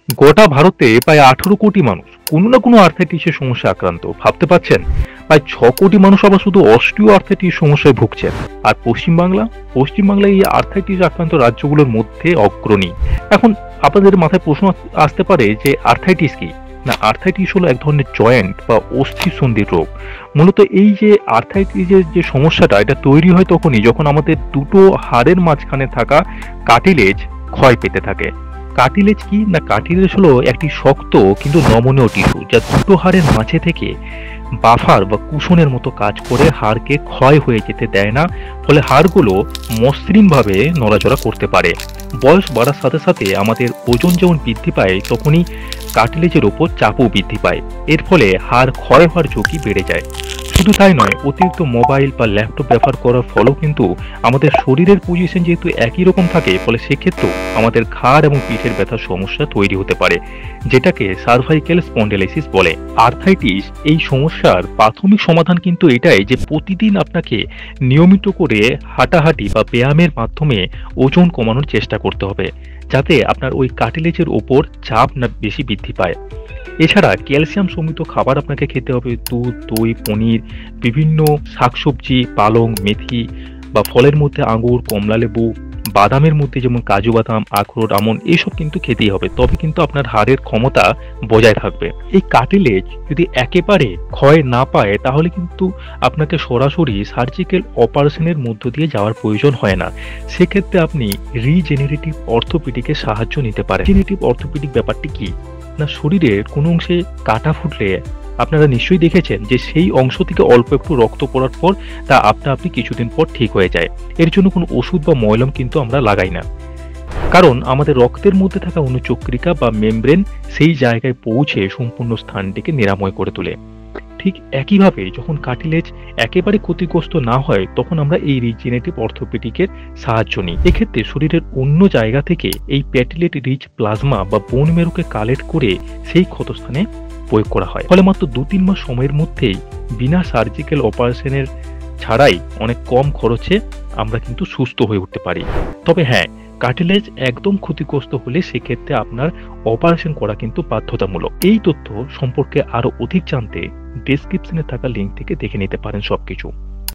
গোটা ভারতে প্রায় 18 কোটি মানুষ কোনো না কোনো আর্থ্রাইটিসের সমস্যা আক্রান্ত। ভাবতে পারছেন? প্রায় 6 কোটি মানুষ আবার শুধু অস্টিও আর্থ্রাইটিস সমস্যায় ভুগছেন। আর পশ্চিমবাংলা এই আর্থ্রাইটিস আক্রান্ত রাজ্যগুলোর মধ্যে অগ্রণী। এখন আপনাদের মাথায় প্রশ্ন আসতে পারে যে আর্থ্রাইটিস কি? না, আর্থ্রাইটিস হলো এক ধরনের জয়েন্ট বা অস্থি সন্ধির রোগ। মূলত এই যে আর্থ্রাইটিসের যে সমস্যাটা, এটা তৈরি হয় তখনই যখন আমাদের দুটো হাড়ের মাঝখানে থাকা কার্টিলেজ ক্ষয় পেতে থাকে। কার্টিলেজ কি? না, কার্টিলেজ হলো একটি শক্ত কিন্তু নমনীয় টিস্যু যা দুটো হাড়ের মাঝে থেকে বাফার বা কুশনের মতো কাজ করে হাড়কে ক্ষয় হয়ে যেতে দেয় না। ফলে হাড়গুলো মসৃণভাবে নড়াচড়া করতে পারে। বয়স বাড়ার সাথে সাথে আমাদের ওজন যেমন বৃদ্ধি পায়, তখনই কার্টিলেজের ওপর চাপও বৃদ্ধি পায়। এর ফলে হাড় ক্ষয় হওয়ার ঝুঁকি বেড়ে যায়। শুধু তাই নয়, অতিরিক্ত মোবাইল বা ল্যাপটপ ব্যবহার করার ফলেও কিন্তু আমাদের শরীরের পজিশন যেহেতু একই রকম থাকে, ফলে সেক্ষেত্রেও আমাদের ঘাড় এবং পিঠের ব্যথার সমস্যা তৈরি হতে পারে, যেটাকে সার্ভাইকেল স্পন্ডিলাইসিস বলে। আর্থ্রাইটিস এই সমস্যার প্রাথমিক সমাধান কিন্তু এটাই যে প্রতিদিন আপনাকে নিয়মিত করে হাঁটাহাঁটি বা ব্যায়ামের মাধ্যমে ওজন কমানোর চেষ্টা করতে হবে, যাতে আপনার ওই কার্টিলেজের ওপর চাপ না বেশি বৃদ্ধি পায়। এছাড়া ক্যালসিয়াম সমৃদ্ধ খাবার আপনাকে খেতে হবে। দুধ, দই, পনির, বিভিন্ন শাকসবজি, পালং, মেথি বা ফলের মধ্যে আঙুর, কমলা লেবু, বাদামের মধ্যে যেমন কাজু বাদাম, আখরোট, আমন্ড, এইসব কিন্তু খেতেই হবে। তবে কিন্তু আপনার হাড়ের ক্ষমতা বজায় থাকবে। এই কার্টিলেজ যদি একেবারে ক্ষয় না পায়, তাহলে কিন্তু আপনাকে সরাসরি সার্জিক্যাল অপারেশনের মধ্য দিয়ে যাওয়ার প্রয়োজন হয় না। সেক্ষেত্রে আপনি রিজেনারেটিভ অর্থোপেডিকের সাহায্য নিতে পারেন। রিজেনারেটিভ অর্থোপেডিক ব্যাপারটি কি? না, শরীরের কোনো অংশে কাটা ফুটলে আপনারা নিশ্চয়ই দেখেছেন যে সেই অংশ থেকে অল্প একটু রক্ত পড়ার পর তা আপনা আপনি কিছুদিন পর ঠিক হয়ে যায়। এর জন্য কোনো ওষুধ বা মলম কিন্তু আমরা লাগাই না, কারণ আমাদের রক্তের মধ্যে থাকা অনুচক্রিকা বা মেমব্রেন সেই জায়গায় পৌঁছে সম্পূর্ণ স্থানটিকে নিরাময় করে তোলে। ঠিক একইভাবে যখন কার্টিলেজ একেবারে ক্ষতিগ্রস্ত না হয়, তখন আমরা এই রিজেনারেটিভ অর্থোপেডিকের সাহায্য নিই। এক্ষেত্রে শরীরের অন্য জায়গা থেকে এই প্যাটিলেট রিচ প্লাজমা বা বোন মেরুকে কালেক্ট করে সেই ক্ষতস্থানে প্রয়োগ করা হয়। ফলে মাত্র 2-3 মাস সময়ের মধ্যেই বিনা সার্জিক্যাল অপারেশনের ছাড়াই অনেক কম খরচে আমরা কিন্তু সুস্থ হয়ে উঠতে পারি। তবে হ্যাঁ, কার্টিলেজ একদম ক্ষতিগ্রস্ত হলে সেক্ষেত্রে আপনার অপারেশন করা কিন্তু বাধ্যতামূলক। এই তথ্য সম্পর্কে আরো অধিক জানতে ডেসক্রিপশনে থাকা লিঙ্ক থেকে দেখে নিতে পারেন সবকিছু।